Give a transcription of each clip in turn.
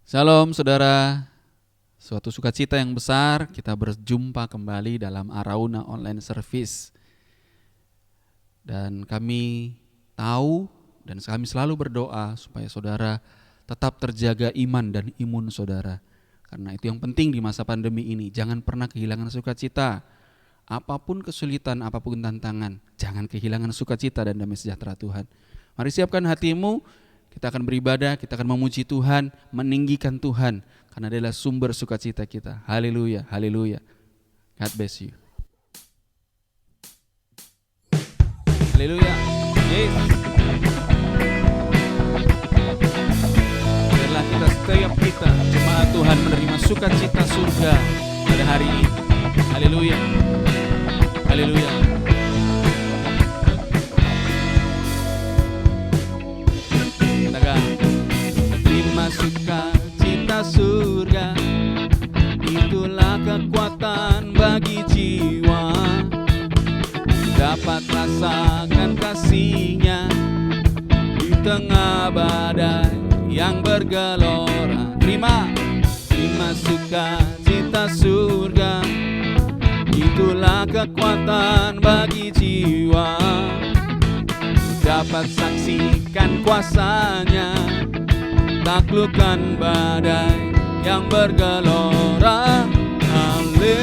Shalom saudara, suatu sukacita yang besar kita berjumpa kembali dalam Arauna Online Service. Dan kami tahu dan kami selalu berdoa supaya saudara tetap terjaga iman dan imun saudara. Karena itu yang penting di masa pandemi ini, jangan pernah kehilangan sukacita. Apapun kesulitan, apapun tantangan, jangan kehilangan sukacita dan damai sejahtera Tuhan. Mari siapkan hatimu. Kita akan beribadah, kita akan memuji Tuhan, meninggikan Tuhan, karena Dia adalah sumber sukacita kita. Haleluya, haleluya. God bless you. Haleluya. Yes. Biarlah setiap kita, jemaat Tuhan, menerima sukacita surga pada hari ini. Haleluya. Haleluya. Terima sukacita surga, itulah kekuatan bagi jiwa. Dapat rasakan kasih-Nya di tengah badai yang bergelora. Terima sukacita surga, itulah kekuatan bagi jiwa. Dapat saksikan kuasa-Nya, taklukkan badai yang bergelora. Haleluya,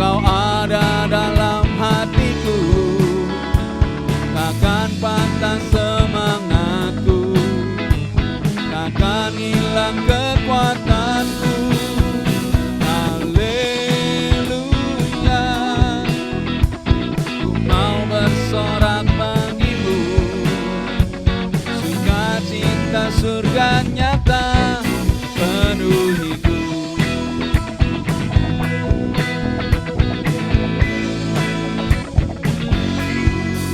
Kau ada dalam hatiku, takkan patah semangatku, takkan hilang kekuatanku. Haleluya, ku mau bersorak bagimu, sukacita surga nyata penuhiku.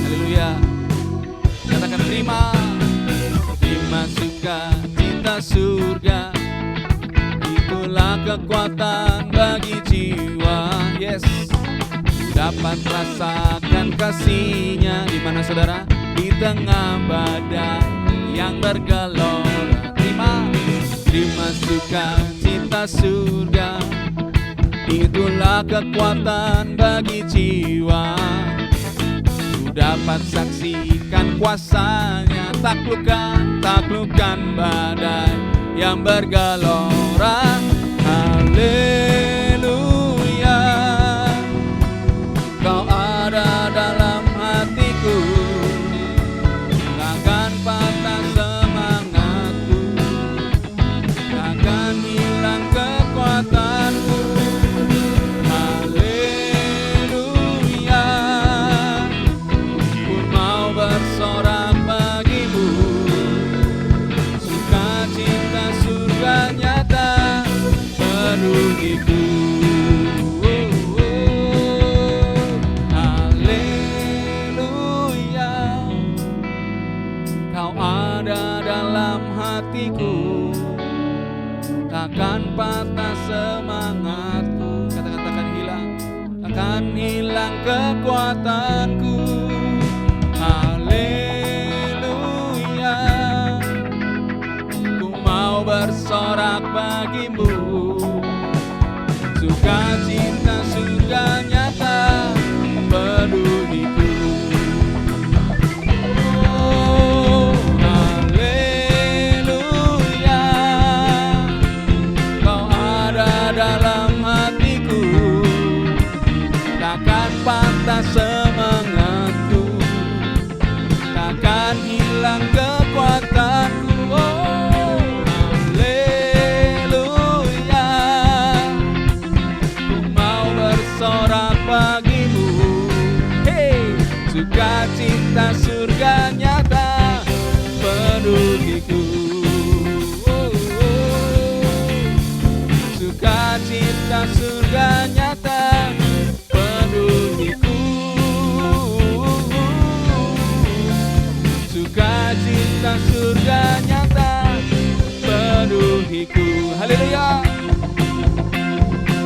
Haleluya. Katakan terima sukacita surga, itulah kekuatan bagi jiwa. Yes. Dapat rasakan kasih-Nya di mana saudara? Di tengah badai yang bergelora. Terima sukacita surga, itulah kekuatan bagi jiwa. Ku dapat saksikan kuasa-Nya, taklukkan badai yang bergelora. Haleluya, Kau ada dalam hatiku, takkan patah semangatku, takkan hilang kekuatanku. Haleluya, ku mau bersorak bagimu, sukacita surga nyata penuhiku. Hatiku, takkan patah semangatku, katakan hilang, takkan hilang kekuatanku. Haleluya, ku mau bersorak bagimu, sukacita surga nyata penuhiku. Patah semangatku, takkan hilang kekuatanku. Oh, haleluya, ku mau bersorak bagimu. Hey, sukacita surga nyata penuhiku. Oh, sukacita surga nyata penuhiku. Sukacita surga nyata penuhiku. Haleluya,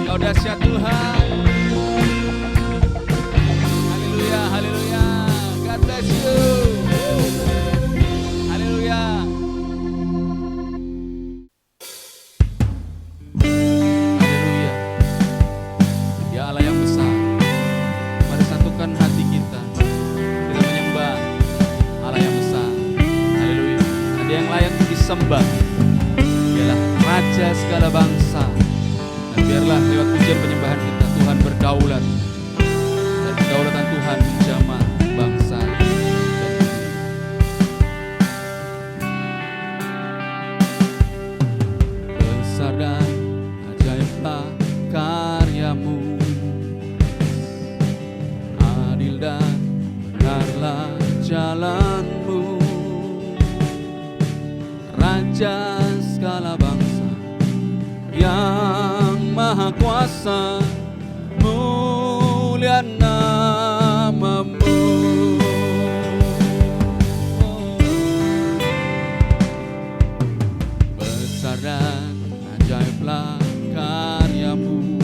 Kau dahsyat Tuhan. Haleluya, haleluya. God bless you. Haleluya. sembah. Dialah Raja segala bangsa. Dan biarlah lewat pujian penyembahan kita Tuhan berdaulat, dan kedaulatan Tuhan menjamah bangsa dan dunia. Besar dan ajaiblah karyamu, adil dan benarlah jalanmu. Raja segala bangsa yang maha kuasa, mulia namamu. Besar dan ajaiblah karyamu,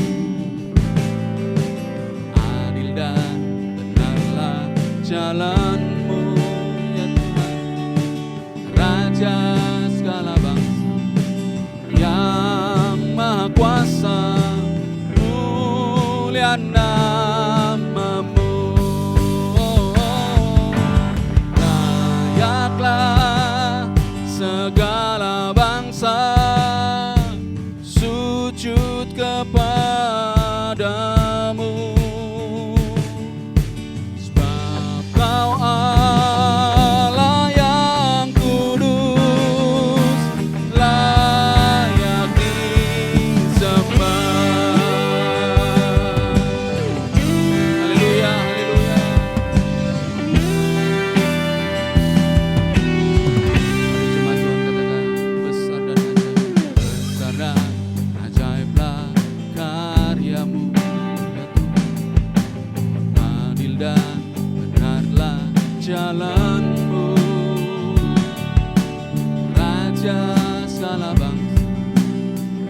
adil dan benarlah jalanmu, ya Tuhan. Raja segala bangsa yang maha kuasa, mulia namamu. Layaklah segala bangsa sujud kepadamu, sebab Kau Allah yang kudus, layak disembah. Haleluya, haleluya. Cuma Tuhan katakan, besar dan ajaib, besar dan ajaiblah karyamu, ya Tuhan. Adil dan benarlah jalanmu. Raja segala bangsa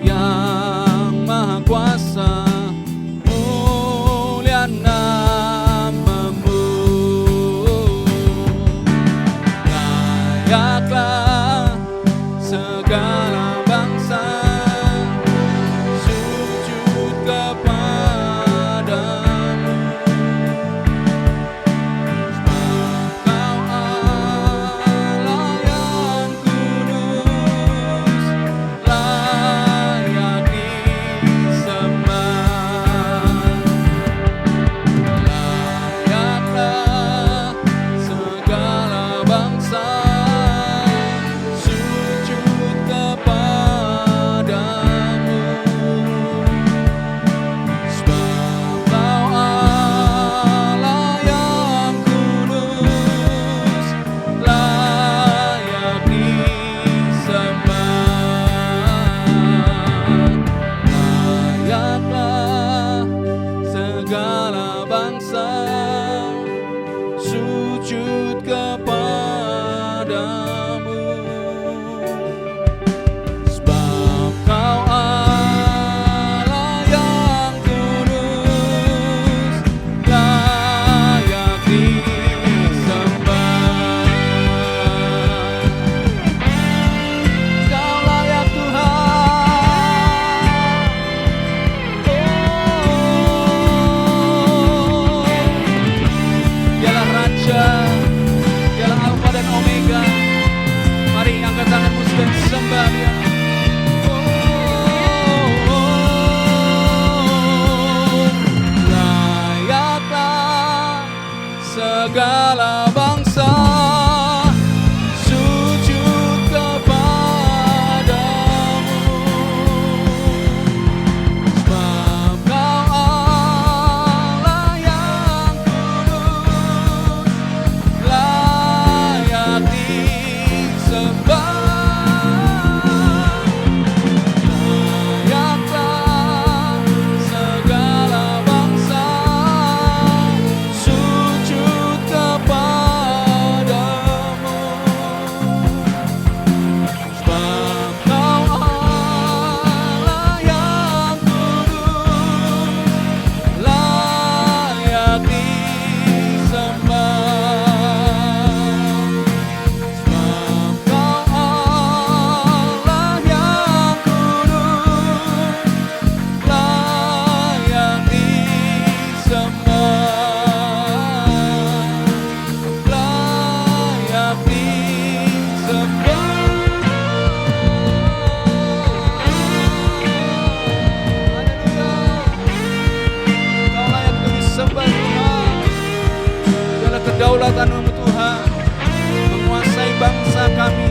yang maha kuasa, mulia namamu. Layaklah segala bangsa sujud kepadamu, sebab Kau Allah yang kudus, layak disembah. Layaklah segala bangsa sujud kepadamu, sebab Kau Allah yang kudus, layak disembah. Layaklah segala bangsa sujud kepadamu, sebab Kau Allah yang kudus, layak disembah. Kau layak Tuhan. Dialah Raja, dialah Alfa dan Omega. Mari angkat tanganmu dan sembah Dia. Layaklah segala bangsa sujud kepadamu, sebab Kau Allah yang kudus, layak disembah. Layaklah segala bangsa sujud kepadamu, kedaulatan-Mu Tuhan, menguasai bangsa kami,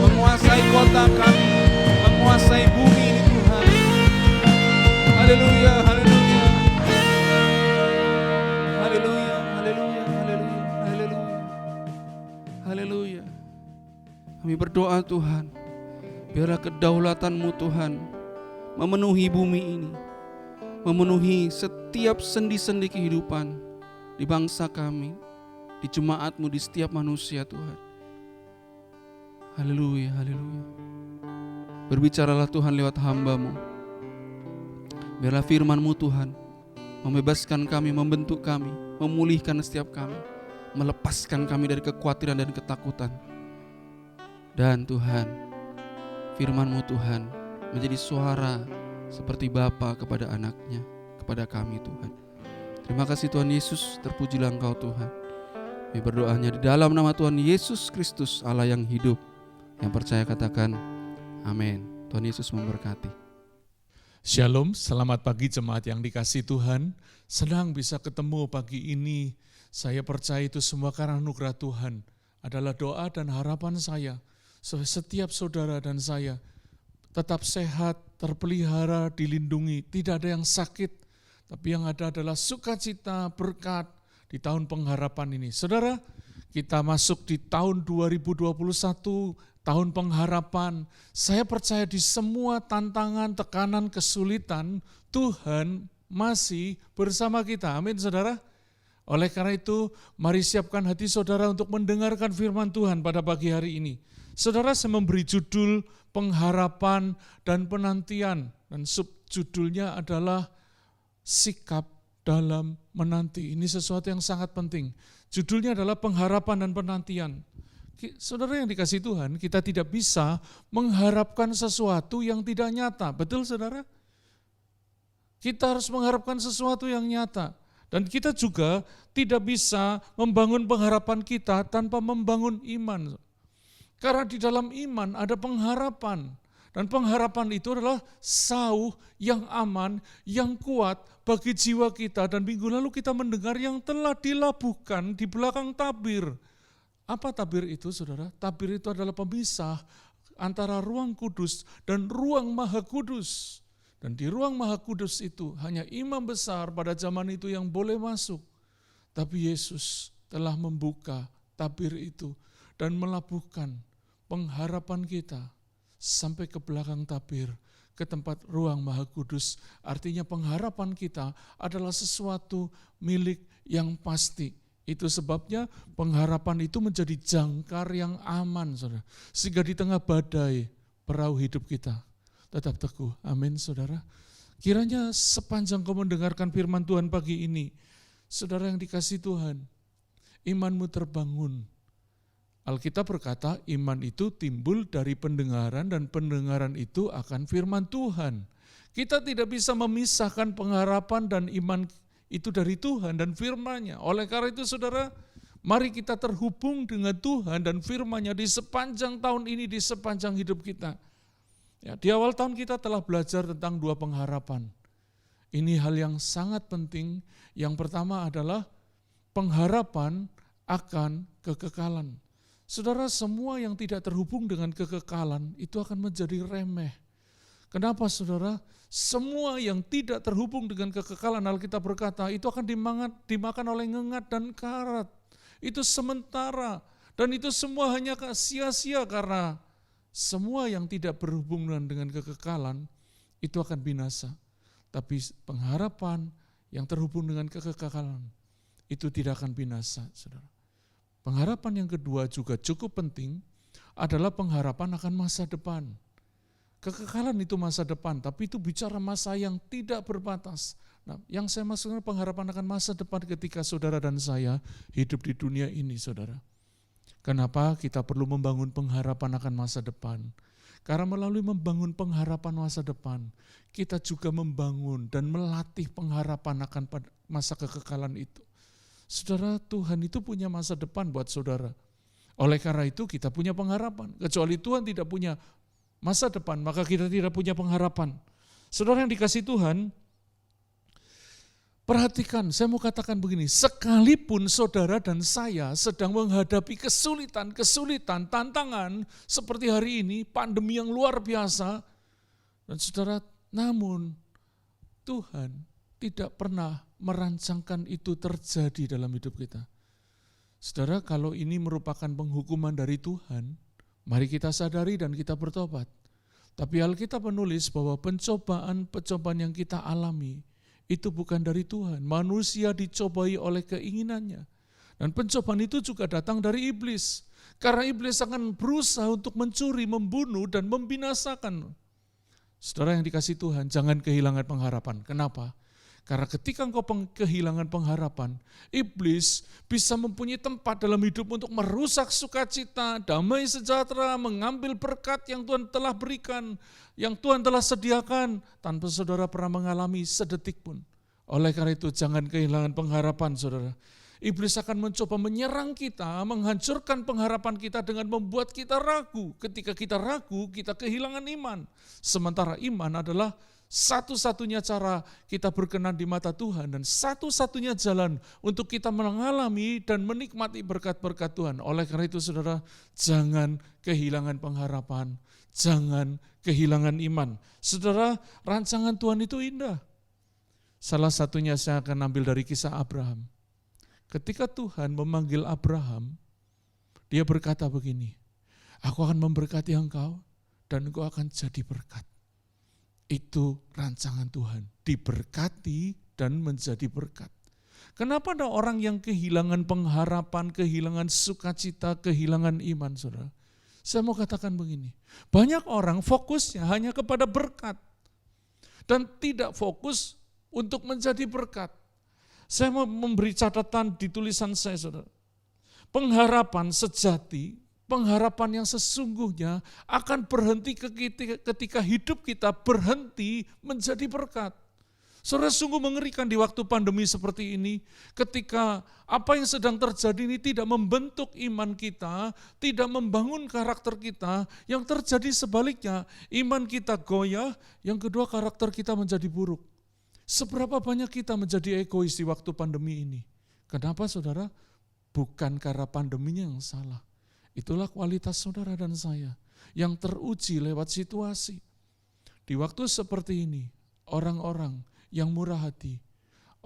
menguasai kota kami, menguasai bumi ini Tuhan. Haleluya, haleluya. Haleluya, haleluya, haleluya, haleluya. Haleluya. Kami berdoa Tuhan, biarlah kedaulatan-Mu Tuhan memenuhi bumi ini, memenuhi setiap sendi-sendi kehidupan di bangsa kami, di jemaat-Mu, di setiap manusia Tuhan. Haleluya, haleluya. Berbicaralah Tuhan lewat hamba-Mu. Biarlah firman-Mu Tuhan membebaskan kami, membentuk kami, memulihkan setiap kami, melepaskan kami dari kekhawatiran dan ketakutan. Dan Tuhan, firman-Mu Tuhan menjadi suara seperti Bapa kepada anaknya, kepada kami Tuhan. Terima kasih Tuhan Yesus, terpujilah Engkau Tuhan. Kami berdoanya di dalam nama Tuhan Yesus Kristus, Allah yang hidup. Yang percaya katakan amin. Tuhan Yesus memberkati. Shalom, selamat pagi jemaat yang dikasihi Tuhan. Senang bisa ketemu pagi ini. Saya percaya itu semua karena anugerah Tuhan. Adalah doa dan harapan saya. Setiap saudara dan saya tetap sehat, terpelihara, dilindungi. Tidak ada yang sakit, tapi yang ada adalah sukacita, berkat di tahun pengharapan ini. Saudara, kita masuk di tahun 2021, tahun pengharapan. Saya percaya di semua tantangan, tekanan, kesulitan, Tuhan masih bersama kita. Amin saudara. Oleh karena itu, mari siapkan hati saudara untuk mendengarkan firman Tuhan pada pagi hari ini. Saudara, saya memberi judul pengharapan dan penantian. Dan subjudulnya adalah sikap dalam menanti. Ini sesuatu yang sangat penting. Judulnya adalah pengharapan dan penantian. Saudara yang dikasihi Tuhan, kita tidak bisa mengharapkan sesuatu yang tidak nyata. Betul saudara? Kita harus mengharapkan sesuatu yang nyata. Dan kita juga tidak bisa membangun pengharapan kita tanpa membangun iman. Karena di dalam iman ada pengharapan. Dan pengharapan itu adalah sauh yang aman, yang kuat bagi jiwa kita. Dan minggu lalu kita mendengar yang telah dilabuhkan di belakang tabir. Apa tabir itu saudara? Tabir itu adalah pemisah antara ruang kudus dan ruang maha kudus. Dan di ruang maha kudus itu hanya imam besar pada zaman itu yang boleh masuk. Tapi Yesus telah membuka tabir itu dan melabuhkan pengharapan kita sampai ke belakang tabir, ke tempat ruang maha kudus. Artinya pengharapan kita adalah sesuatu milik yang pasti. Itu sebabnya pengharapan itu menjadi jangkar yang aman, saudara. Sehingga di tengah badai, perahu hidup kita tetap teguh. Amin, saudara. Kiranya sepanjang kau mendengarkan firman Tuhan pagi ini, saudara yang dikasihi Tuhan, imanmu terbangun. Alkitab berkata, iman itu timbul dari pendengaran dan pendengaran itu akan firman Tuhan. Kita tidak bisa memisahkan pengharapan dan iman itu dari Tuhan dan firman-Nya. Oleh karena itu saudara, mari kita terhubung dengan Tuhan dan firman-Nya di sepanjang tahun ini, di sepanjang hidup kita. Ya, di awal tahun kita telah belajar tentang dua pengharapan. Ini hal yang sangat penting. Yang pertama adalah pengharapan akan kekekalan. Saudara, semua yang tidak terhubung dengan kekekalan itu akan menjadi remeh. Kenapa saudara? Semua yang tidak terhubung dengan kekekalan, Alkitab berkata, itu akan dimakan oleh ngengat dan karat. Itu sementara. Dan itu semua hanya sia-sia karena semua yang tidak berhubungan dengan kekekalan itu akan binasa. Tapi pengharapan yang terhubung dengan kekekalan itu tidak akan binasa, saudara. Pengharapan yang kedua juga cukup penting adalah pengharapan akan masa depan. Kekekalan itu masa depan, tapi itu bicara masa yang tidak berbatas. Nah, yang saya maksudkan pengharapan akan masa depan ketika saudara dan saya hidup di dunia ini, saudara. Kenapa kita perlu membangun pengharapan akan masa depan? Karena melalui membangun pengharapan masa depan, kita juga membangun dan melatih pengharapan akan masa kekekalan itu. Saudara, Tuhan itu punya masa depan buat saudara. Oleh karena itu kita punya pengharapan. Kecuali Tuhan tidak punya masa depan, maka kita tidak punya pengharapan. Saudara yang dikasihi Tuhan, Perhatikan, saya mau katakan begini, sekalipun saudara dan saya sedang menghadapi kesulitan, tantangan seperti hari ini, pandemi yang luar biasa, dan saudara, namun Tuhan tidak pernah merancangkan itu terjadi dalam hidup kita. Saudara, kalau ini merupakan penghukuman dari Tuhan, mari kita sadari dan kita bertobat. Tapi Alkitab menulis bahwa pencobaan yang kita alami, itu bukan dari Tuhan. Manusia dicobai oleh keinginannya. Dan pencobaan itu juga datang dari iblis. Karena iblis akan berusaha untuk mencuri, membunuh, dan membinasakan. Saudara yang dikasihi Tuhan, jangan kehilangan pengharapan. Kenapa? Karena ketika engkau kehilangan pengharapan, iblis bisa mempunyai tempat dalam hidup untuk merusak sukacita, damai sejahtera, mengambil berkat yang Tuhan telah berikan, yang Tuhan telah sediakan, tanpa saudara pernah mengalami sedetik pun. Oleh karena itu, jangan kehilangan pengharapan, saudara. Iblis akan mencoba menyerang kita, menghancurkan pengharapan kita dengan membuat kita ragu. Ketika kita ragu, kita kehilangan iman. Sementara iman adalah satu-satunya cara kita berkenan di mata Tuhan dan satu-satunya jalan untuk kita mengalami dan menikmati berkat-berkat Tuhan. Oleh karena itu saudara, jangan kehilangan pengharapan, jangan kehilangan iman. Saudara, rancangan Tuhan itu indah. Salah satunya saya akan ambil dari kisah Abraham. Ketika Tuhan memanggil Abraham, dia berkata begini, aku akan memberkati engkau dan engkau akan jadi berkat. Itu rancangan Tuhan, diberkati dan menjadi berkat. Kenapa ada orang yang kehilangan pengharapan, kehilangan sukacita, kehilangan iman, saudara? Saya mau katakan begini, banyak orang fokusnya hanya kepada berkat dan tidak fokus untuk menjadi berkat. Saya mau memberi catatan di tulisan saya, saudara. Pengharapan sejati, pengharapan yang sesungguhnya akan berhenti ketika hidup kita berhenti menjadi berkat. Saudara, sungguh mengerikan di waktu pandemi seperti ini, ketika apa yang sedang terjadi ini tidak membentuk iman kita, tidak membangun karakter kita, yang terjadi sebaliknya, iman kita goyah, yang kedua karakter kita menjadi buruk. Seberapa banyak kita menjadi egois di waktu pandemi ini? Kenapa saudara? Bukan karena pandeminya yang salah. Itulah kualitas saudara dan saya yang teruji lewat situasi. Di waktu seperti ini, orang-orang yang murah hati,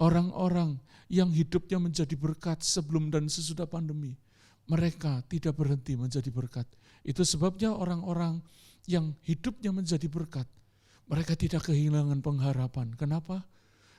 orang-orang yang hidupnya menjadi berkat sebelum dan sesudah pandemi, mereka tidak berhenti menjadi berkat. Itu sebabnya orang-orang yang hidupnya menjadi berkat, mereka tidak kehilangan pengharapan. Kenapa?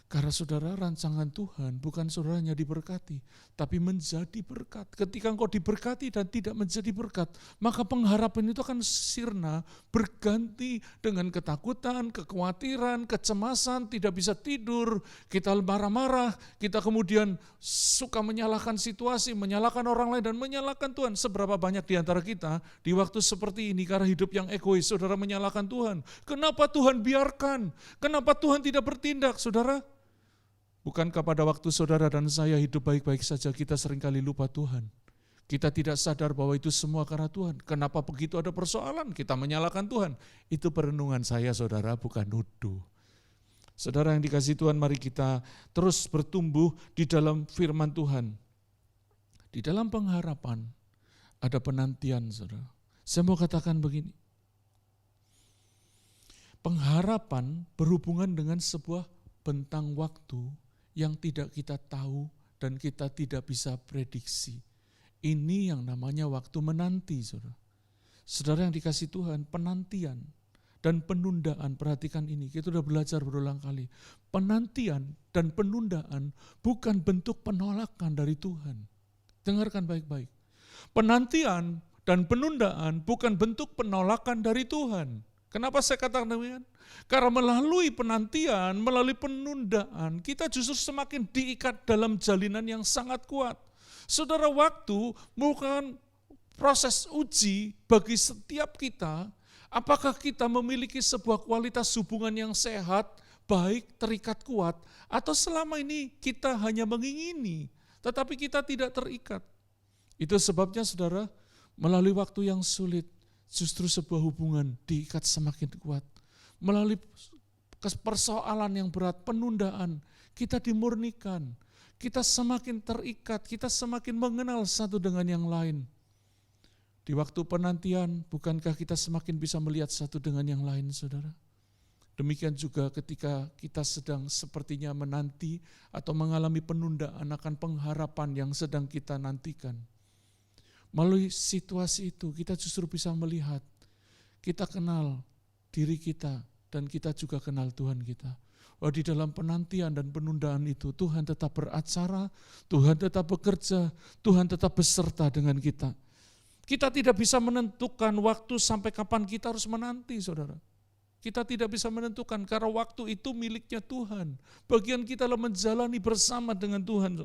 Karena saudara, rancangan Tuhan bukan saudaranya diberkati, tapi menjadi berkat. Ketika engkau diberkati dan tidak menjadi berkat, maka pengharapan itu akan sirna, berganti dengan ketakutan, kekhawatiran, kecemasan, tidak bisa tidur, kita marah-marah, kita kemudian suka menyalahkan situasi, menyalahkan orang lain, dan menyalahkan Tuhan. Seberapa banyak di antara kita di waktu seperti ini, karena hidup yang egois, saudara menyalahkan Tuhan. Kenapa Tuhan biarkan? Kenapa Tuhan tidak bertindak, saudara? Bukankah pada waktu saudara dan saya hidup baik-baik saja, kita seringkali lupa Tuhan. Kita tidak sadar bahwa itu semua karena Tuhan. Kenapa begitu ada persoalan? Kita menyalahkan Tuhan. Itu perenungan saya, saudara, bukan nuduh. Saudara yang dikasihi Tuhan, mari kita terus bertumbuh di dalam firman Tuhan. Di dalam pengharapan ada penantian, saudara. Saya mau katakan begini. Pengharapan berhubungan dengan sebuah bentang waktu yang tidak kita tahu dan kita tidak bisa prediksi. Ini yang namanya waktu menanti, saudara. Saudara yang dikasihi Tuhan, penantian dan penundaan, perhatikan ini, kita sudah belajar berulang kali. Penantian dan penundaan bukan bentuk penolakan dari Tuhan. Dengarkan baik-baik. Penantian dan penundaan bukan bentuk penolakan dari Tuhan. Kenapa saya katakan demikian? Karena melalui penantian, melalui penundaan, kita justru semakin diikat dalam jalinan yang sangat kuat. Saudara, waktu bukan proses uji bagi setiap kita, apakah kita memiliki sebuah kualitas hubungan yang sehat, baik, terikat kuat, atau selama ini kita hanya mengingini, tetapi kita tidak terikat. Itu sebabnya saudara, melalui waktu yang sulit, justru sebuah hubungan diikat semakin kuat. Melalui persoalan yang berat, penundaan, kita dimurnikan, kita semakin terikat, kita semakin mengenal satu dengan yang lain. Di waktu penantian, bukankah kita semakin bisa melihat satu dengan yang lain, saudara? Demikian juga ketika kita sedang sepertinya menanti atau mengalami penundaan akan pengharapan yang sedang kita nantikan. Melalui situasi itu, kita justru bisa melihat, kita kenal diri kita, dan kita juga kenal Tuhan kita. Di dalam penantian dan penundaan itu, Tuhan tetap beracara, Tuhan tetap bekerja, Tuhan tetap beserta dengan kita. Kita tidak bisa menentukan waktu sampai kapan kita harus menanti, saudara. Kita tidak bisa menentukan karena waktu itu miliknya Tuhan. Bagian kita adalah menjalani bersama dengan Tuhan.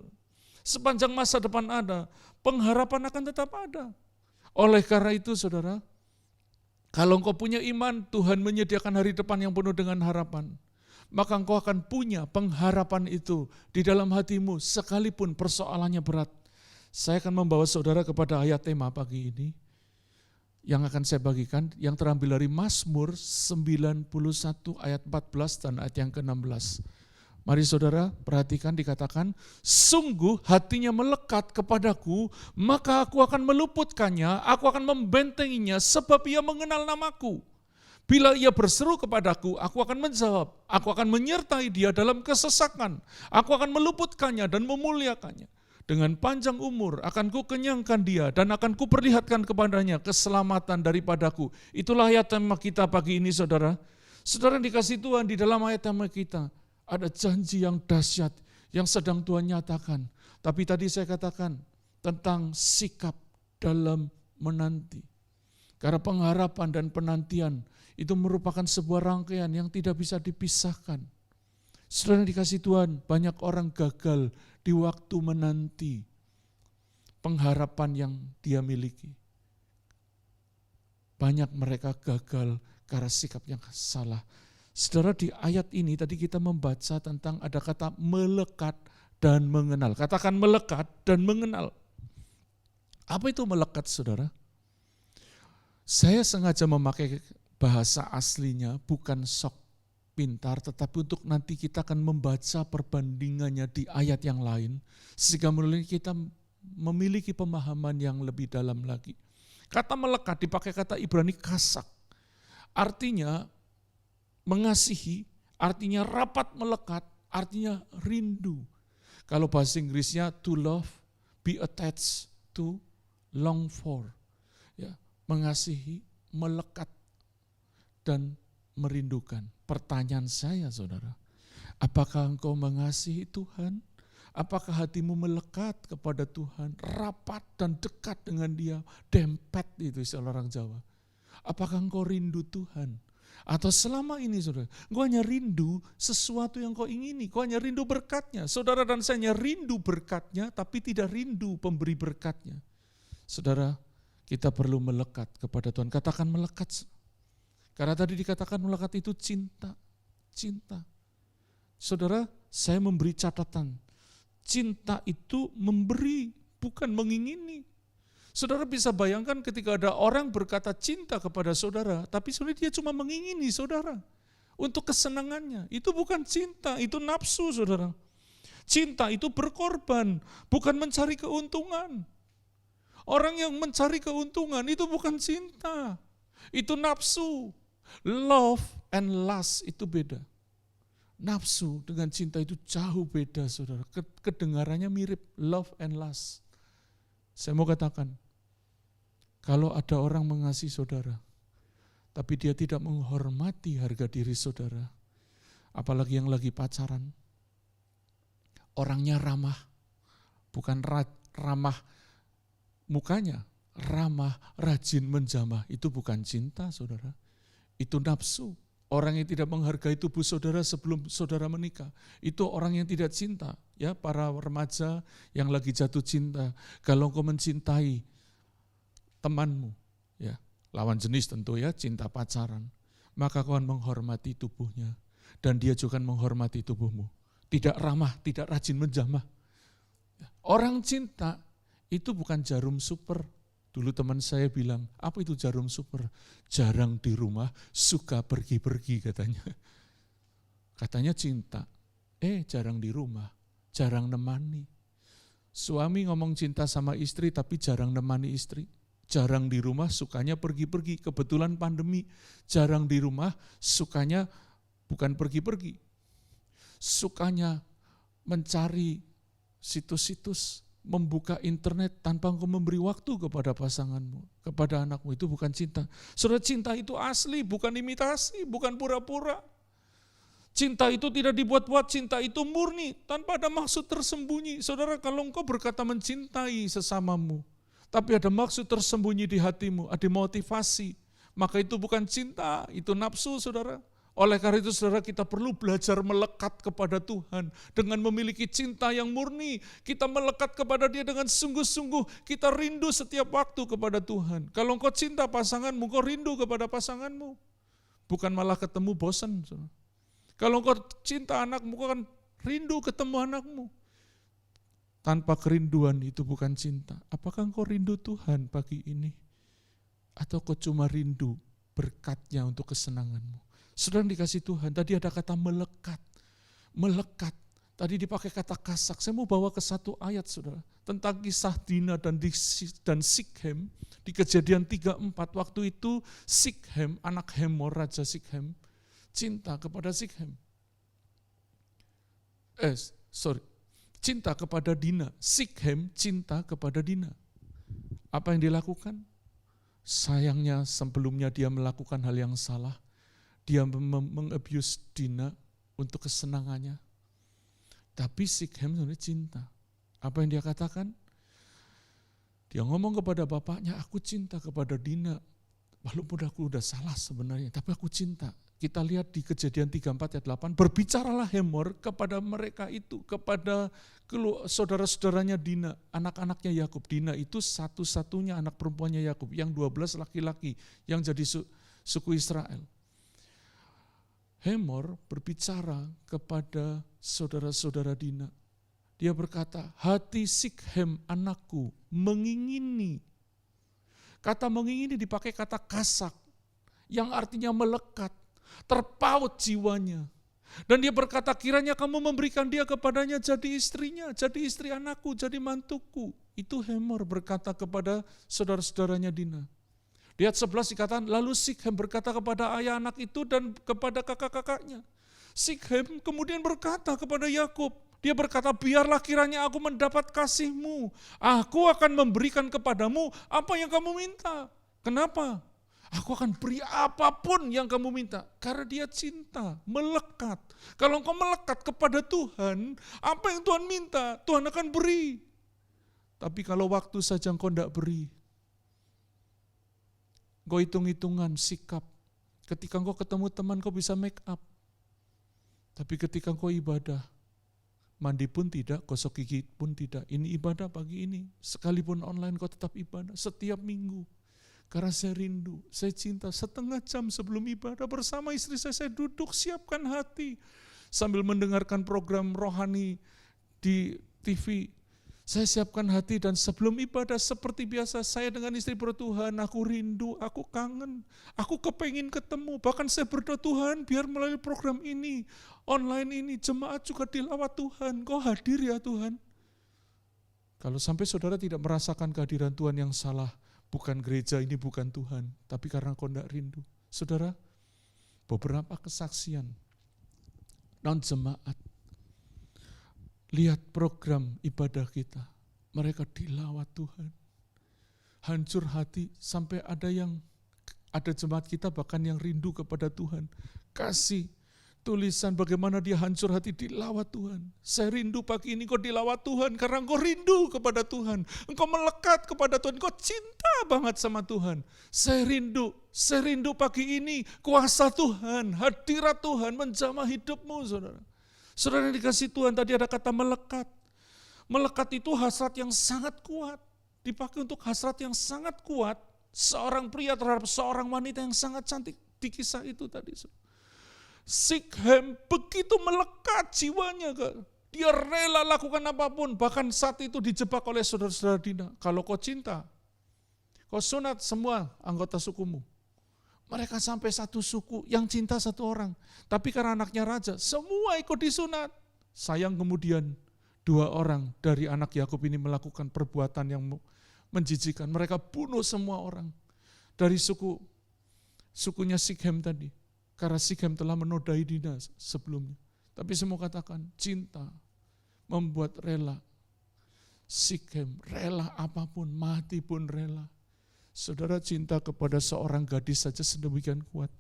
Sepanjang masa depan ada, pengharapan akan tetap ada. Oleh karena itu, saudara, kalau engkau punya iman, Tuhan menyediakan hari depan yang penuh dengan harapan. Maka engkau akan punya pengharapan itu di dalam hatimu sekalipun persoalannya berat. Saya akan membawa saudara kepada ayat tema pagi ini yang akan saya bagikan, yang terambil dari Mazmur 91 ayat 14 dan ayat yang ke-16. Mari saudara perhatikan, dikatakan, sungguh hatinya melekat kepadaku, maka aku akan meluputkannya, aku akan membentenginya sebab ia mengenal namaku. Bila ia berseru kepadaku, aku akan menjawab. Aku akan menyertai dia dalam kesesakan. Aku akan meluputkannya dan memuliakannya. Dengan panjang umur akan ku kenyangkan dia dan akan ku perlihatkan kepadanya keselamatan daripadaku. Itulah ayat tema kita pagi ini, saudara. Saudara yang dikasihi Tuhan, di dalam ayat tema kita ada janji yang dahsyat yang sedang Tuhan nyatakan. Tapi tadi saya katakan tentang sikap dalam menanti. Karena pengharapan dan penantian itu merupakan sebuah rangkaian yang tidak bisa dipisahkan. Saudara yang dikasihi Tuhan, banyak orang gagal di waktu menanti pengharapan yang dia miliki. Banyak mereka gagal karena sikap yang salah. Saudara, di ayat ini tadi kita membaca tentang ada kata melekat dan mengenal. Katakan melekat dan mengenal. Apa itu melekat, saudara? Saya sengaja memakai bahasa aslinya, bukan sok pintar, tetapi untuk nanti kita akan membaca perbandingannya di ayat yang lain, sehingga melalui kita memiliki pemahaman yang lebih dalam lagi. Kata melekat dipakai kata Ibrani kasak, artinya mengasihi, artinya rapat melekat, artinya rindu. Kalau bahasa Inggrisnya to love, be attached to, long for. Ya, mengasihi, melekat, dan merindukan. Pertanyaan saya, saudara, apakah engkau mengasihi Tuhan? Apakah hatimu melekat kepada Tuhan, rapat dan dekat dengan Dia, dempet itu istilah orang Jawa? Apakah engkau rindu Tuhan? Atau selama ini, saudara, engkau hanya rindu sesuatu yang kau ingini, kau hanya rindu berkatnya. Saudara dan saya hanya rindu berkatnya, tapi tidak rindu pemberi berkatnya. Saudara, kita perlu melekat kepada Tuhan. Katakan melekat. Karena tadi dikatakan melekat itu cinta. Cinta. Saudara, saya memberi catatan. Cinta itu memberi, bukan mengingini. Saudara bisa bayangkan ketika ada orang berkata cinta kepada saudara, tapi sebenarnya dia cuma mengingini saudara. Untuk kesenangannya. Itu bukan cinta, itu nafsu, saudara. Cinta itu berkorban, bukan mencari keuntungan. Orang yang mencari keuntungan itu bukan cinta. Itu nafsu. Love and lust itu beda. Nafsu dengan cinta itu jauh beda, saudara. Kedengarannya mirip, love and lust. Saya mau katakan, kalau ada orang mengasihi saudara, tapi dia tidak menghormati harga diri saudara, apalagi yang lagi pacaran, orangnya ramah, bukan ramah mukanya, ramah, rajin menjamah, itu bukan cinta, saudara. Itu nafsu. Orang yang tidak menghargai tubuh saudara sebelum saudara menikah, itu orang yang tidak cinta. Ya, para remaja yang lagi jatuh cinta, kalau engkau mencintai temanmu, ya, lawan jenis tentu ya, cinta pacaran, maka kau akan menghormati tubuhnya dan dia juga akan menghormati tubuhmu. Tidak ramah, tidak rajin menjamah. Orang cinta itu bukan jarum super. Dulu teman saya bilang, apa itu jarum super? Jarang di rumah, suka pergi-pergi katanya. Katanya cinta, jarang di rumah, jarang nemani. Suami ngomong cinta sama istri tapi jarang nemani istri. Jarang di rumah, sukanya pergi-pergi. Kebetulan pandemi, jarang di rumah, sukanya bukan pergi-pergi. Sukanya mencari situs-situs, membuka internet tanpa engkau memberi waktu kepada pasanganmu, kepada anakmu. Itu bukan cinta. Saudara, cinta itu asli, bukan imitasi, bukan pura-pura. Cinta itu tidak dibuat-buat, cinta itu murni, tanpa ada maksud tersembunyi. Saudara, kalau engkau berkata mencintai sesamamu, tapi ada maksud tersembunyi di hatimu, ada motivasi, maka itu bukan cinta, itu nafsu, saudara. Oleh karena itu, saudara, kita perlu belajar melekat kepada Tuhan dengan memiliki cinta yang murni. Kita melekat kepada Dia dengan sungguh-sungguh. Kita rindu setiap waktu kepada Tuhan. Kalau engkau cinta pasanganmu, engkau rindu kepada pasanganmu. Bukan malah ketemu bosan, saudara. Kalau engkau cinta anakmu, engkau akan rindu ketemu anakmu. Tanpa kerinduan itu bukan cinta. Apakah engkau rindu Tuhan pagi ini? Atau kau cuma rindu berkat-Nya untuk kesenanganmu? Saudara dikasih Tuhan, tadi ada kata melekat. Melekat. Tadi dipakai kata kasak. Saya mau bawa ke satu ayat, saudara. Tentang kisah Dina dan Sikhem. Di Kejadian 3:4, waktu itu Sikhem, anak Hemor, Raja Sikhem, cinta kepada Sikhem. Cinta kepada Dina. Sikhem cinta kepada Dina. Apa yang dilakukan? Sayangnya sebelumnya dia melakukan hal yang salah. Dia mengabuse Dina untuk kesenangannya. Tapi Sikhem sebenarnya cinta. Apa yang dia katakan? Dia ngomong kepada bapaknya, aku cinta kepada Dina. Walaupun aku udah salah sebenarnya, tapi aku cinta. Kita lihat di Kejadian 3:4 ayat 8, berbicaralah Hemor kepada mereka itu, kepada saudara-saudaranya Dina, anak-anaknya Yakub. Dina itu satu-satunya anak perempuannya Yakub, yang 12 laki-laki, yang jadi suku Israel. Hemor berbicara kepada saudara-saudara Dina. Dia berkata, hati Sikhem anakku mengingini. Kata mengingini dipakai kata kasak, yang artinya melekat, terpaut jiwanya. Dan dia berkata, kiranya kamu memberikan dia kepadanya jadi istrinya, jadi istri anakku, jadi mantuku. Itu Hemor berkata kepada saudara-saudaranya Dina. Di ayat 11 dikatakan, lalu Sikhem berkata kepada ayah anak itu dan kepada kakak-kakaknya. Sikhem kemudian berkata kepada Yakub, dia berkata, biarlah kiranya aku mendapat kasihmu. Aku akan memberikan kepadamu apa yang kamu minta. Kenapa? Aku akan beri apapun yang kamu minta. Karena dia cinta, melekat. Kalau engkau melekat kepada Tuhan, apa yang Tuhan minta, Tuhan akan beri. Tapi kalau waktu saja engkau tidak beri, engkau hitung-hitungan, sikap. Ketika engkau ketemu teman, engkau bisa make up. Tapi ketika engkau ibadah, mandi pun tidak, gosok gigi pun tidak. Ini ibadah pagi ini. Sekalipun online kau tetap ibadah setiap minggu. Karena saya rindu, saya cinta. Setengah jam sebelum ibadah bersama istri saya duduk siapkan hati. Sambil mendengarkan program rohani di TV. Saya siapkan hati dan sebelum ibadah seperti biasa saya dengan istri bertuhan, aku rindu, aku kangen, aku kepengin ketemu. Bahkan saya berdoa, Tuhan biar melalui program ini, online ini, jemaat juga dilawat Tuhan. Kau hadir ya Tuhan. Kalau sampai saudara tidak merasakan kehadiran Tuhan yang salah, bukan gereja ini bukan Tuhan, tapi karena kau tidak rindu. Saudara, beberapa kesaksian non-jemaat, lihat program ibadah kita, mereka dilawat Tuhan. Hancur hati sampai ada jemaat kita bahkan yang rindu kepada Tuhan. Kasih tulisan bagaimana dia hancur hati dilawat Tuhan. Saya rindu pagi ini kau dilawat Tuhan karena engkau rindu kepada Tuhan. Engkau melekat kepada Tuhan, engkau cinta banget sama Tuhan. Saya rindu pagi ini kuasa Tuhan, hadirat Tuhan menjamah hidupmu saudara. Saudara yang dikasih Tuhan, tadi ada kata melekat. Melekat itu hasrat yang sangat kuat. Dipakai untuk hasrat yang sangat kuat. Seorang pria terhadap seorang wanita yang sangat cantik. Di kisah itu tadi. Sikhem begitu melekat jiwanya. Dia rela lakukan apapun. Bahkan saat itu dijebak oleh saudara-saudara Dina. Kalau kau cinta, kau sunat semua anggota sukumu. Mereka sampai satu suku yang cinta satu orang. Tapi karena anaknya raja, semua ikut disunat. Sayang kemudian 2 orang dari anak Yakub ini melakukan perbuatan yang menjijikan. Mereka bunuh semua orang dari sukunya Sikhem tadi. Karena Sikhem telah menodai Dina sebelumnya. Tapi semua katakan cinta membuat rela. Sikhem rela apapun, mati pun rela. Saudara, cinta kepada seorang gadis saja sedemikian kuat.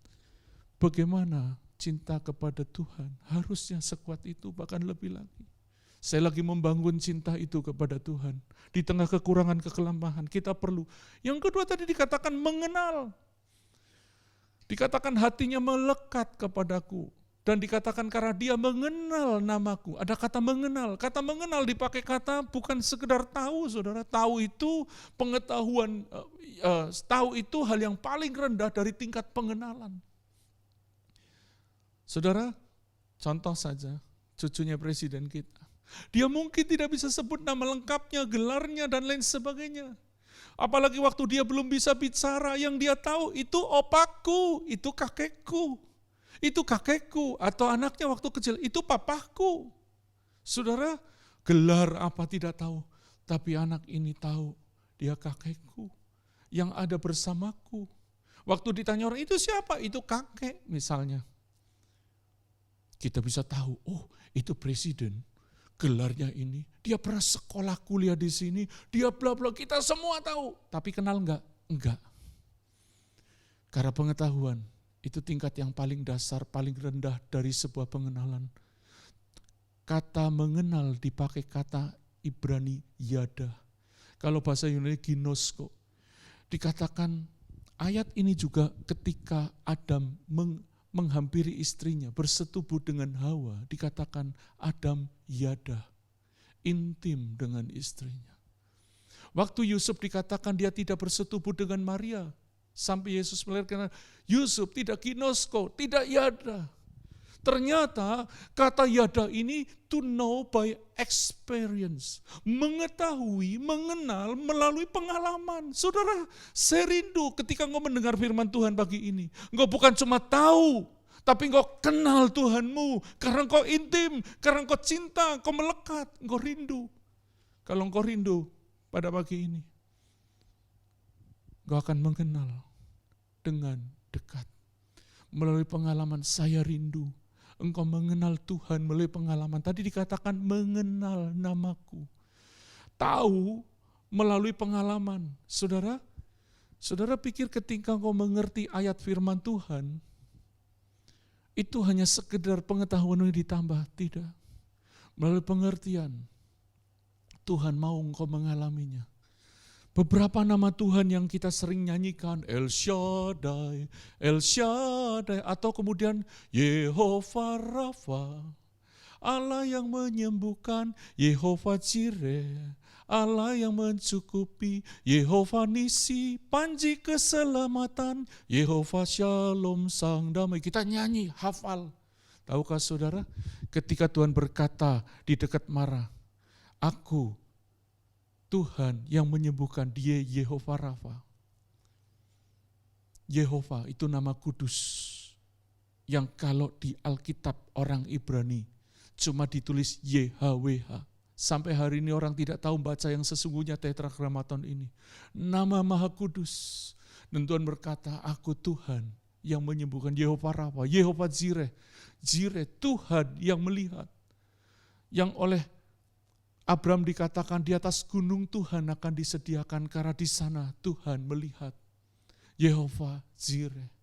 Bagaimana cinta kepada Tuhan? Harusnya sekuat itu, bahkan lebih lagi. Saya lagi membangun cinta itu kepada Tuhan. Di tengah kekurangan, kekelemahan, kita perlu. Yang kedua tadi dikatakan mengenal. Dikatakan hatinya melekat kepadaku. Dan dikatakan karena dia mengenal namaku. Ada kata mengenal. Kata mengenal dipakai kata bukan sekedar tahu, saudara. Tahu itu pengetahuan, tahu itu hal yang paling rendah dari tingkat pengenalan. Saudara, contoh saja cucunya presiden kita. Dia mungkin tidak bisa sebut nama lengkapnya, gelarnya, dan lain sebagainya. Apalagi waktu dia belum bisa bicara, yang dia tahu itu opaku, itu kakekku. Itu kakekku, atau anaknya waktu kecil, itu papaku. Saudara, gelar apa tidak tahu, tapi anak ini tahu, dia kakekku, yang ada bersamaku. Waktu ditanya orang, itu siapa? Itu kakek misalnya. Kita bisa tahu, oh itu presiden, gelarnya ini, dia pernah sekolah kuliah di sini, dia bla bla, kita semua tahu. Tapi kenal enggak? Enggak. Karena pengetahuan, itu tingkat yang paling dasar, paling rendah dari sebuah pengenalan. Kata mengenal dipakai kata Ibrani yada. Kalau bahasa Yunani ginosko. Dikatakan ayat ini juga ketika Adam menghampiri istrinya, bersetubuh dengan Hawa, dikatakan Adam yada, intim dengan istrinya. Waktu Yusuf dikatakan dia tidak bersetubuh dengan Maria, sampai Yesus melahirkan Yusuf tidak ginosko, tidak yada. Ternyata kata yada ini to know by experience. Mengetahui, mengenal melalui pengalaman. Saudara, saya rindu ketika engkau mendengar firman Tuhan pagi ini. Engkau bukan cuma tahu, tapi engkau kenal Tuhanmu. Karena engkau intim, karena engkau cinta, engkau melekat, engkau rindu. Kalau engkau rindu pada pagi ini, engkau akan mengenal dengan dekat. Melalui pengalaman saya rindu. Engkau mengenal Tuhan melalui pengalaman. Tadi dikatakan mengenal namaku. Tahu melalui pengalaman. Saudara pikir ketika engkau mengerti ayat firman Tuhan, itu hanya sekedar pengetahuan yang ditambah. Tidak. Melalui pengertian, Tuhan mau engkau mengalaminya. Beberapa nama Tuhan yang kita sering nyanyikan, El Shaddai, El Shaddai, atau kemudian Yehovah Rafa, Allah yang menyembuhkan, Yehovah Jireh, Allah yang mencukupi, Yehovah Nisi, panji keselamatan, Yehovah Shalom sang damai. Kita nyanyi, hafal. Tahukah saudara, ketika Tuhan berkata di dekat Mara, aku Tuhan yang menyembuhkan, dia Yehovah Rafa. Yehovah itu nama kudus. Yang kalau di Alkitab orang Ibrani cuma ditulis YHWH. Sampai hari ini orang tidak tahu baca yang sesungguhnya tetragrammaton ini. Nama Maha Kudus. Dan Tuhan berkata, aku Tuhan yang menyembuhkan, Yehovah Rafa, Yehovah Jireh. Jireh, Tuhan yang melihat. Yang oleh Abraham dikatakan di atas gunung Tuhan akan disediakan karena di sana Tuhan melihat. Yehovah Jireh.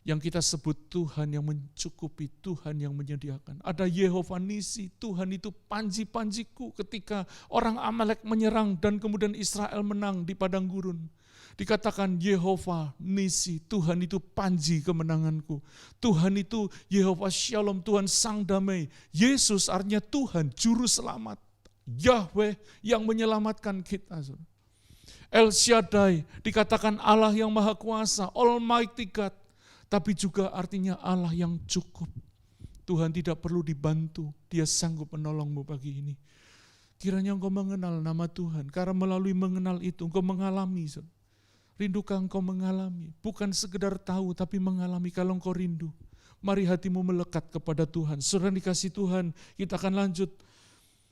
Yang kita sebut Tuhan yang mencukupi, Tuhan yang menyediakan. Ada Yehovah Nisi, Tuhan itu panji-panjiku ketika orang Amalek menyerang dan kemudian Israel menang di padang gurun. Dikatakan Yehovah Nisi, Tuhan itu panji kemenanganku. Tuhan itu Yehovah Shalom, Tuhan sang damai. Yesus artinya Tuhan juru selamat. Yahweh yang menyelamatkan kita. El Shaddai dikatakan Allah yang maha kuasa, Almighty God. Tapi juga artinya Allah yang cukup. Tuhan tidak perlu dibantu, dia sanggup menolongmu pagi ini. Kiranya engkau mengenal nama Tuhan, karena melalui mengenal itu engkau mengalami. Rindukah engkau mengalami? Bukan sekedar tahu, tapi mengalami. Kalau engkau rindu, mari hatimu melekat kepada Tuhan. Saudara dikasih Tuhan, kita akan lanjut.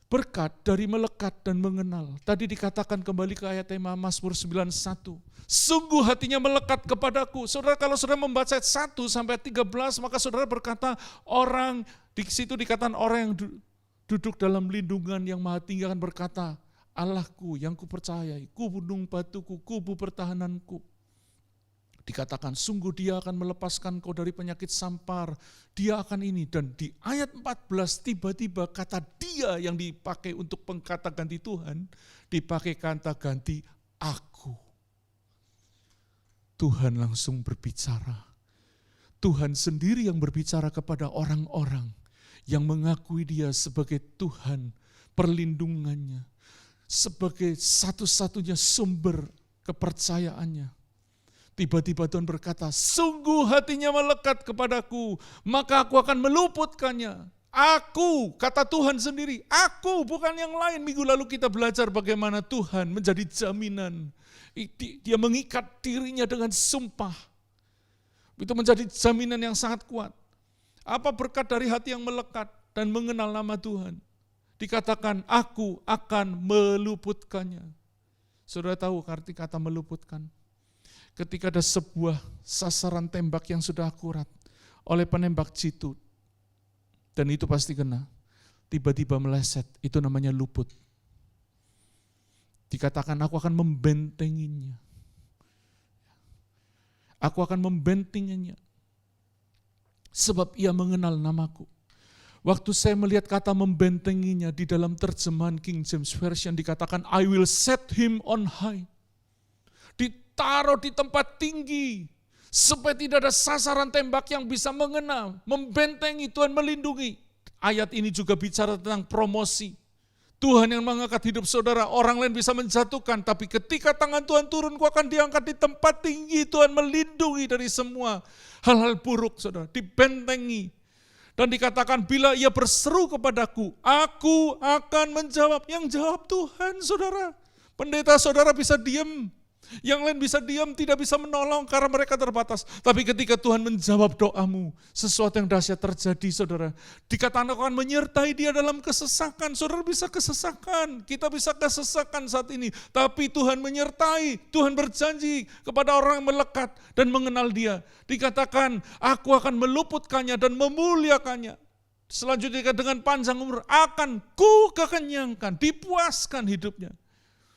Berkat dari melekat dan mengenal. Tadi dikatakan kembali ke ayat tema Mazmur 91. Sungguh hatinya melekat kepadaku. Saudara, kalau saudara membaca ayat 1 sampai 13, maka saudara berkata orang, di situ dikatakan orang yang duduk dalam lindungan yang maha tinggi akan berkata, Allahku yang kupercayai, gunung batuku, kubu pertahananku. Dikatakan sungguh dia akan melepaskan kau dari penyakit sampar, dia akan ini. Dan di ayat 14 tiba-tiba kata dia yang dipakai untuk kata ganti Tuhan, dipakai kata ganti aku. Tuhan langsung berbicara. Tuhan sendiri yang berbicara kepada orang-orang yang mengakui dia sebagai Tuhan, perlindungannya, sebagai satu-satunya sumber kepercayaannya. Tiba-tiba Tuhan berkata, sungguh hatinya melekat kepadaku, maka aku akan meluputkannya. Aku, kata Tuhan sendiri, aku bukan yang lain. Minggu lalu kita belajar bagaimana Tuhan menjadi jaminan. Dia mengikat dirinya dengan sumpah. Itu menjadi jaminan yang sangat kuat. Apa berkat dari hati yang melekat dan mengenal nama Tuhan? Dikatakan, aku akan meluputkannya. Saudara tahu arti kata meluputkan? Ketika ada sebuah sasaran tembak yang sudah akurat oleh penembak jitu, dan itu pasti kena, tiba-tiba meleset, itu namanya luput. Dikatakan aku akan membentenginya. Aku akan membentenginya. Sebab ia mengenal namaku. Waktu saya melihat kata membentenginya di dalam terjemahan King James Version dikatakan I will set him on high. Ditaruh di tempat tinggi. Supaya tidak ada sasaran tembak yang bisa mengena. Membentengi, Tuhan melindungi. Ayat ini juga bicara tentang promosi. Tuhan yang mengangkat hidup saudara, orang lain bisa menjatuhkan, tapi ketika tangan Tuhan turun, kau akan diangkat di tempat tinggi. Tuhan melindungi dari semua hal-hal buruk, saudara, dibentengi. Dan dikatakan, bila ia berseru kepadaku, aku akan menjawab. Yang jawab Tuhan, saudara. Pendeta saudara bisa diam. Yang lain bisa diam, tidak bisa menolong karena mereka terbatas. Tapi ketika Tuhan menjawab doamu, sesuatu yang dahsyat terjadi, saudara. Dikatakan akan menyertai dia dalam kesesakan. Saudara bisa kesesakan, kita bisa kesesakan saat ini. Tapi Tuhan menyertai, Tuhan berjanji kepada orang yang melekat dan mengenal dia. Dikatakan, aku akan meluputkannya dan memuliakannya. Selanjutnya dengan panjang umur, akan ku kekenyangkan, dipuaskan hidupnya.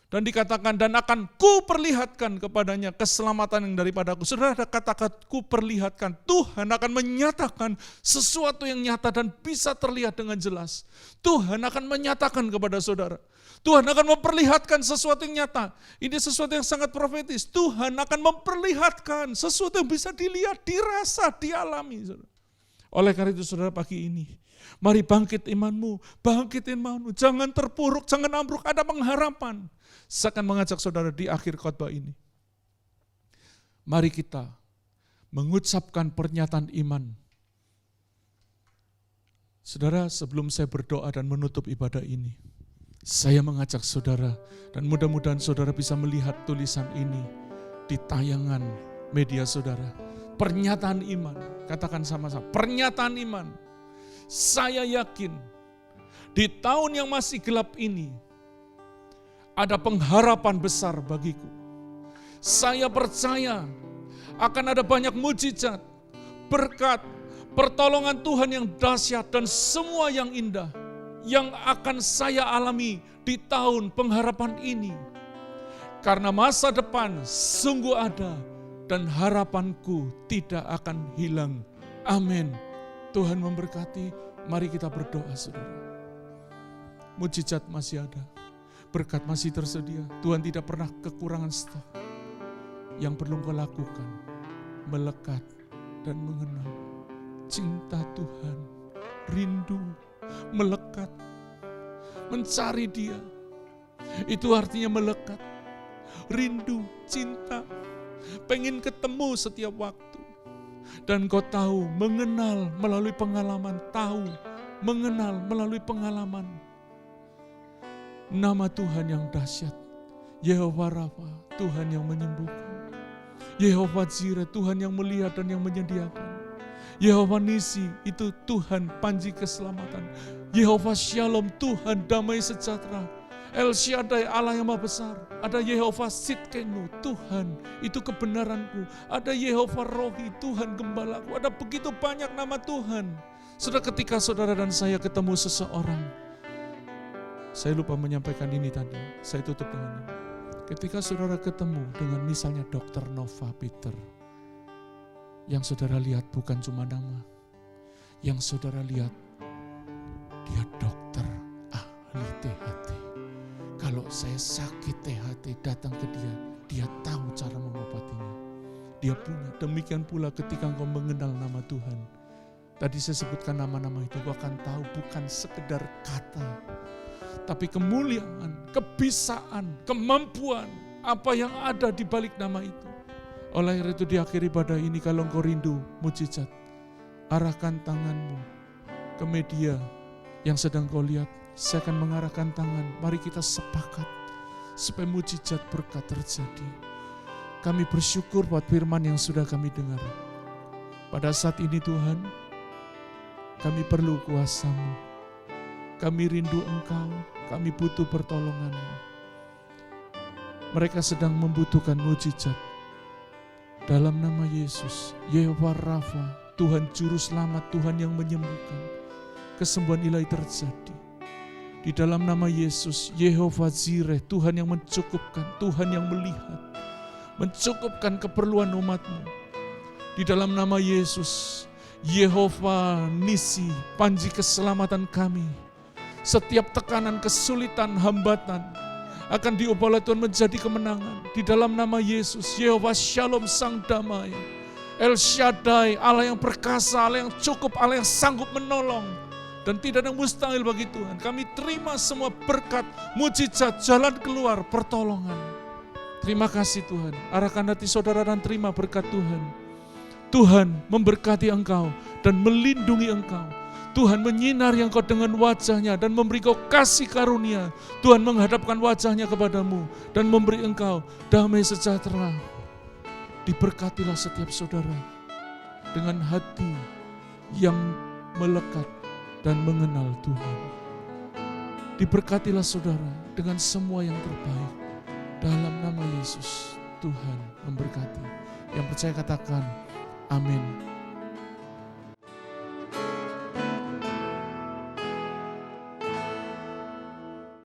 Dan dikatakan, dan akan ku perlihatkan kepadanya keselamatan yang daripadaku. Saudara, ada kata-kata ku perlihatkan. Tuhan akan menyatakan sesuatu yang nyata dan bisa terlihat dengan jelas. Tuhan akan menyatakan kepada saudara. Tuhan akan memperlihatkan sesuatu yang nyata. Ini sesuatu yang sangat profetis. Tuhan akan memperlihatkan sesuatu yang bisa dilihat, dirasa, dialami. Saudara. Oleh karena itu saudara pagi ini, mari bangkit imanmu, jangan terpuruk, jangan ambruk, ada pengharapan. Saya akan mengajak saudara di akhir khotbah ini. Mari kita mengucapkan pernyataan iman. Saudara, sebelum saya berdoa dan menutup ibadah ini, saya mengajak saudara, dan mudah-mudahan saudara bisa melihat tulisan ini di tayangan media saudara. Pernyataan iman, katakan sama-sama, pernyataan iman. Saya yakin di tahun yang masih gelap ini, ada pengharapan besar bagiku. Saya percaya akan ada banyak mujizat, berkat, pertolongan Tuhan yang dahsyat dan semua yang indah yang akan saya alami di tahun pengharapan ini. Karena masa depan sungguh ada dan harapanku tidak akan hilang. Amin. Tuhan memberkati. Mari kita berdoa, saudara. Mujizat masih ada. Berkat masih tersedia. Tuhan tidak pernah kekurangan stok. Yang perlu kau lakukan, melekat dan mengenal cinta Tuhan, rindu, melekat, mencari Dia. Itu artinya melekat, rindu, cinta, pengen ketemu setiap waktu. Dan kau tahu, mengenal melalui pengalaman, tahu, mengenal melalui pengalaman. Nama Tuhan yang dahsyat, Yehova Rafa, Tuhan yang menyembuhkan. Yehova Jireh, Tuhan yang melihat dan yang menyediakan. Yehova Nisi, itu Tuhan panji keselamatan. Yehova Shalom, Tuhan damai sejahtera. El Shaddai, Allah yang Maha Besar. Ada Yehova Sitkenu, Tuhan itu kebenaranku. Ada Yehova Rohi, Tuhan gembalaku. Ada begitu banyak nama Tuhan. Sudah ketika saudara dan saya ketemu seseorang, saya lupa menyampaikan ini tadi, saya tutup dengan ini. Ketika saudara ketemu dengan misalnya Dr. Nova Peter, yang saudara lihat bukan cuma nama, yang saudara lihat dia dokter ahli THT. Kalau saya sakit THT datang ke dia, dia tahu cara mengobatinya. Dia punya. Demikian pula ketika engkau mengenal nama Tuhan. Tadi saya sebutkan nama-nama itu, engkau akan tahu bukan sekedar kata, tapi kemuliaan, kebisaan, kemampuan, apa yang ada di balik nama itu. Oleh itu di akhir ibadah ini, kalau engkau rindu mujizat, arahkan tanganmu ke media yang sedang kau lihat. Saya akan mengarahkan tangan, mari kita sepakat supaya mujizat berkat terjadi. Kami bersyukur buat firman yang sudah kami dengar. Pada saat ini Tuhan, kami perlu kuasa-Mu. Kami rindu Engkau, kami butuh pertolongan-Mu. Mereka sedang membutuhkan mujizat. Dalam nama Yesus, Yehova Rafa, Tuhan Juru Selamat, Tuhan yang menyembuhkan. Kesembuhan ilahi terjadi. Di dalam nama Yesus, Yehova Jireh, Tuhan yang mencukupkan, Tuhan yang melihat, mencukupkan keperluan umat-Mu. Di dalam nama Yesus, Yehova Nisi, panji keselamatan kami. Setiap tekanan, kesulitan, hambatan akan diubah oleh Tuhan menjadi kemenangan. Di dalam nama Yesus, Yehova Shalom, Sang Damai, El Shaddai, Allah yang perkasa, Allah yang cukup, Allah yang sanggup menolong. Dan tidak ada yang mustahil bagi Tuhan. Kami terima semua berkat, mujizat, jalan keluar, pertolongan. Terima kasih Tuhan. Arahkan hati saudara dan terima berkat Tuhan. Tuhan memberkati engkau dan melindungi engkau. Tuhan menyinari engkau dengan wajahnya dan memberi engkau kasih karunia. Tuhan menghadapkan wajahnya kepadamu dan memberi engkau damai sejahtera. Diberkatilah setiap saudara dengan hati yang melekat dan mengenal Tuhan. Diberkatilah saudara dengan semua yang terbaik. Dalam nama Yesus, Tuhan memberkati. Yang percaya katakan, amin.